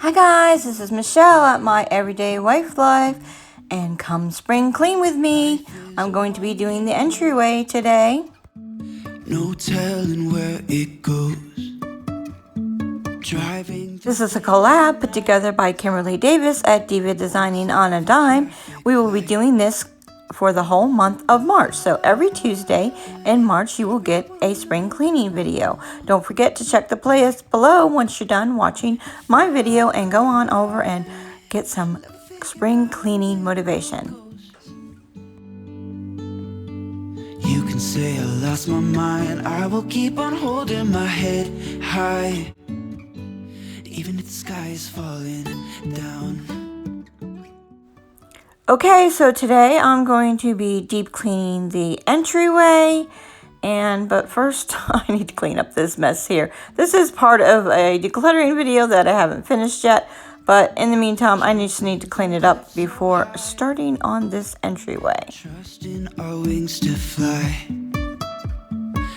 Hi guys, this is Michelle at My Everyday Wife Life, and come spring clean with me. I'm going to be doing the entryway today. No telling where it goes. This is a collab put together by Kimberly Davis at Diva Designing on a Dime. We will be doing this for the whole month of March. So every Tuesday in March you will get a spring cleaning video. Don't forget to check the playlist below once you're done watching my video and go on over and get some spring cleaning motivation. You can say I lost my mind, I will keep on holding my head high, even if the sky is falling down. Okay, so today I'm going to be deep cleaning the entryway, but first I need to clean up this mess here. This is part of a decluttering video that I haven't finished yet, but in the meantime I just need to clean it up before starting on this entryway. Trusting our wings to fly.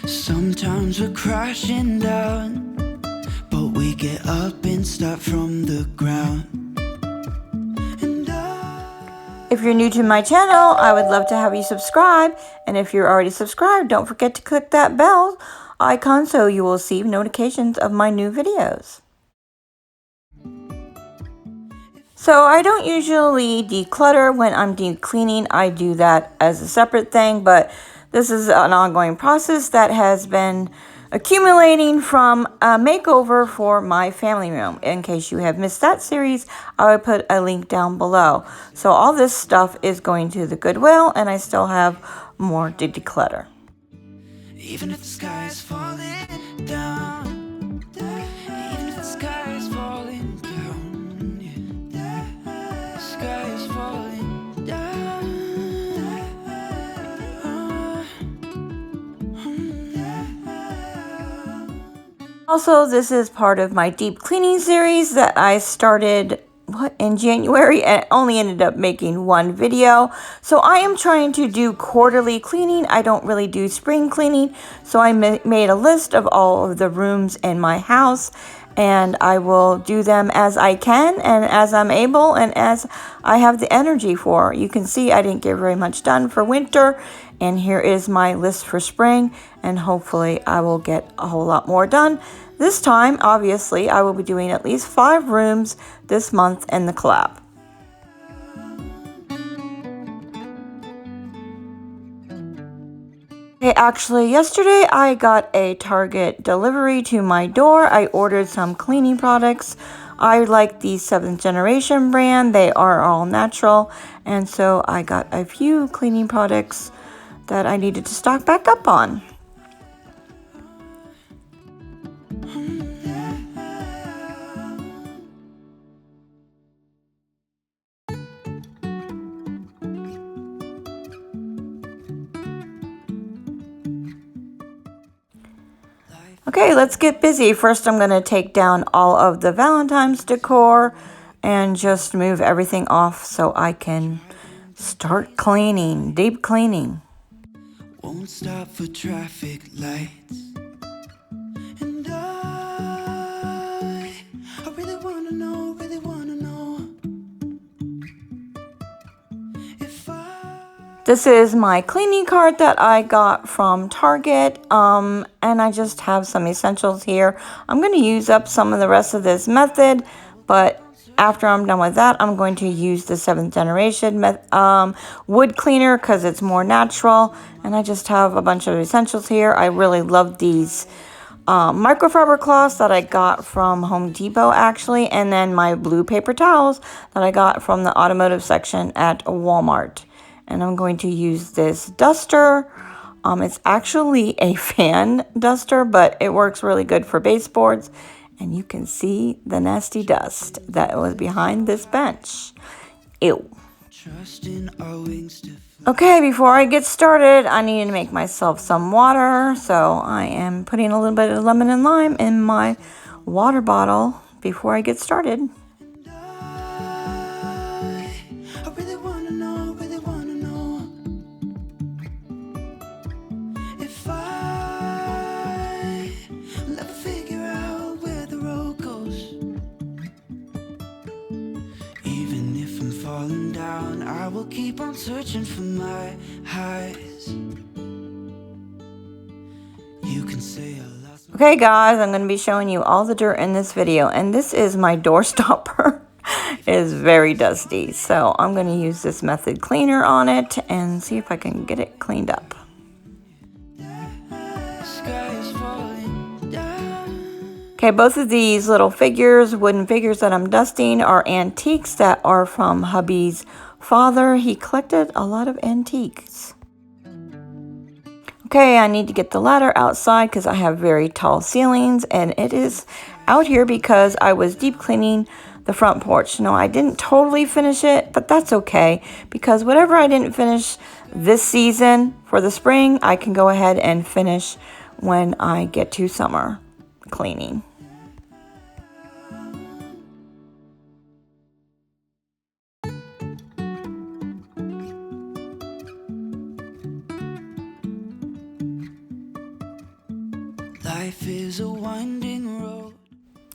Sometimes we're crashing down, but we get up and start from the ground. If you're new to my channel, I would love to have you subscribe. And if you're already subscribed, don't forget to click that bell icon so you will receive notifications of my new videos. So I don't usually declutter when I'm deep cleaning. I do that as a separate thing, but this is an ongoing process that has been accumulating from a makeover for my family room. In case you have missed that series, I would put a link down below. So all this stuff is going to the Goodwill, and I still have more to declutter. Even if the sky is falling down, even if the sky is falling down, the sky is falling down. Also, this is part of my deep cleaning series that I started in January and only ended up making one video. So I am trying to do quarterly cleaning. I don't really do spring cleaning. So I made a list of all of the rooms in my house, and I will do them as I can and as I'm able and as I have the energy for. You can see I didn't get very much done for winter, and here is my list for spring, and hopefully I will get a whole lot more done. This time, obviously, I will be doing at least 5 rooms this month in the collab. Okay, actually, yesterday I got a Target delivery to my door. I ordered some cleaning products. I like the 7th generation brand. They are all natural, and so I got a few cleaning products that I needed to stock back up on. Okay, let's get busy. First, I'm going to take down all of the Valentine's decor and just move everything off so I can start cleaning, deep cleaning. Won't stop for traffic lights, and I really wanna know if This is my cleaning cart that I got from Target, and I just have some essentials here. I'm going to use up some of the rest of this method, but after I'm done with that, I'm going to use the 7th generation wood cleaner because it's more natural, and I just have a bunch of essentials here. I really love these microfiber cloths that I got from Home Depot, actually, and then my blue paper towels that I got from the automotive section at Walmart. And I'm going to use this duster. It's actually a fan duster, but it works really good for baseboards. And you can see the nasty dust that was behind this bench. Ew. Okay, before I get started, I need to make myself some water. So I am putting a little bit of lemon and lime in my water bottle before I get started. down, I will keep on searching for my highs. You can say I lost my... Okay guys, I'm going to be showing you all the dirt in this video, and this is my door stopper. It is very dusty, so I'm going to use this method cleaner on it and see if I can get it cleaned up. Sky is falling down. Okay, both of these little figures, wooden figures that I'm dusting, are antiques that are from hubby's father. He collected a lot of antiques. Okay, I need to get the ladder outside because I have very tall ceilings, and it is out here because I was deep cleaning the front porch. No, I didn't totally finish it, but that's okay because whatever I didn't finish this season for the spring, I can go ahead and finish when I get to summer cleaning. Life is a winding road.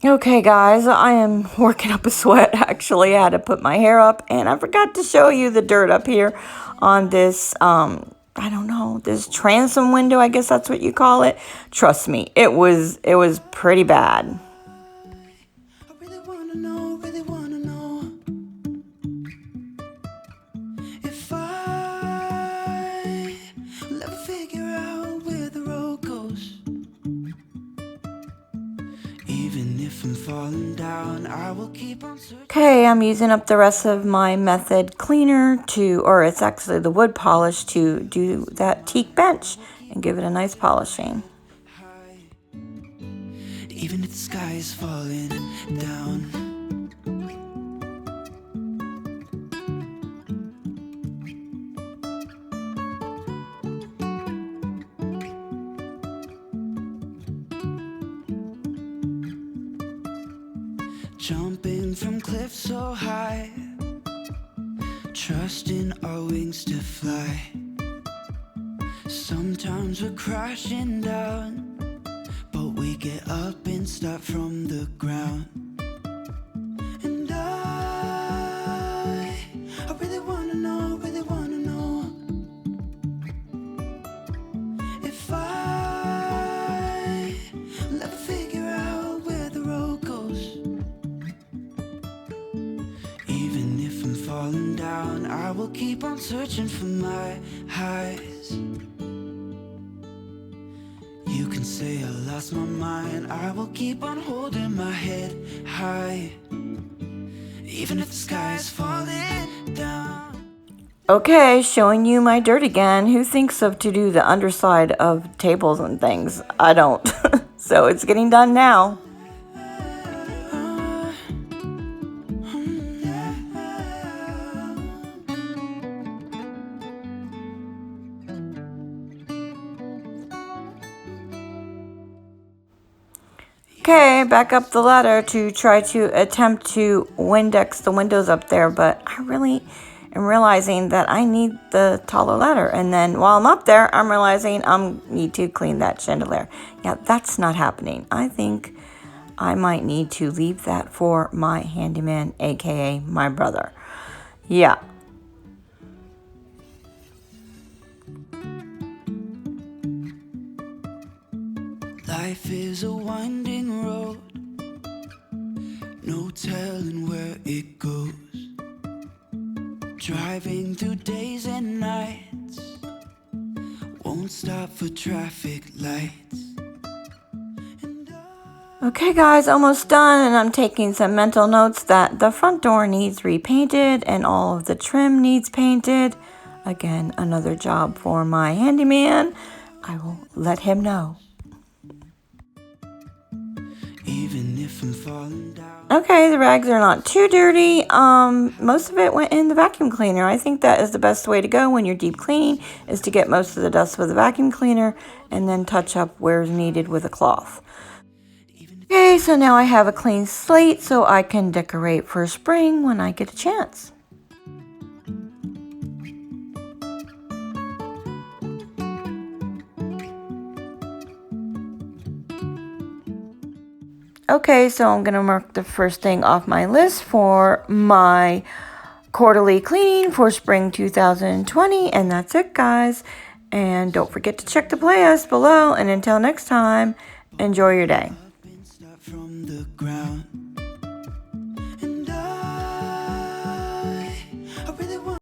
Okay guys, I am working up a sweat. Actually, I had to put my hair up, and I forgot to show you the dirt up here on this, I don't know, this transom window, I guess that's what you call it. Trust me, it was pretty bad. I really wanna know if I will ever figure out where the road goes. Even if I'm falling down, I will keep on searching. Okay, I'm using up the rest of my method cleaner or it's actually the wood polish to do that teak bench and give it a nice polishing. Even if the sky is falling down. Jumping from cliffs so high, trusting our wings to fly. Sometimes we're crashing down, but we get up and start from the ground. And I really wanna know if I will ever figure out where the road goes. Even if I'm falling down, I will keep on searching for my highs. You can say I lost my mind, I will keep on holding my head high. Even if the sky is falling down. Okay, showing you my dirt again. Who thinks of to do the underside of tables and things? I don't. So it's getting done now. Okay, back up the ladder to try to attempt to Windex the windows up there, but I really am realizing that I need the taller ladder. And then while I'm up there, I'm realizing I need to clean that chandelier. Yeah, that's not happening. I think I might need to leave that for my handyman, aka my brother. Yeah. Life is a winding road, no telling where it goes. Driving through days and nights, won't stop for traffic lights. Okay guys, almost done, and I'm taking some mental notes that the front door needs repainted and all of the trim needs painted. Again, another job for my handyman. I will let him know. Even if I'm falling down. Okay, the rags are not too dirty. Most of it went in the vacuum cleaner. I think that is the best way to go when you're deep cleaning, is to get most of the dust with a vacuum cleaner and then touch up where needed with a cloth. Okay, so now I have a clean slate so I can decorate for spring when I get a chance. Okay, so I'm going to mark the first thing off my list for my quarterly cleaning for spring 2020. And that's it, guys. And don't forget to check the playlist below. And until next time, enjoy your day. From the ground.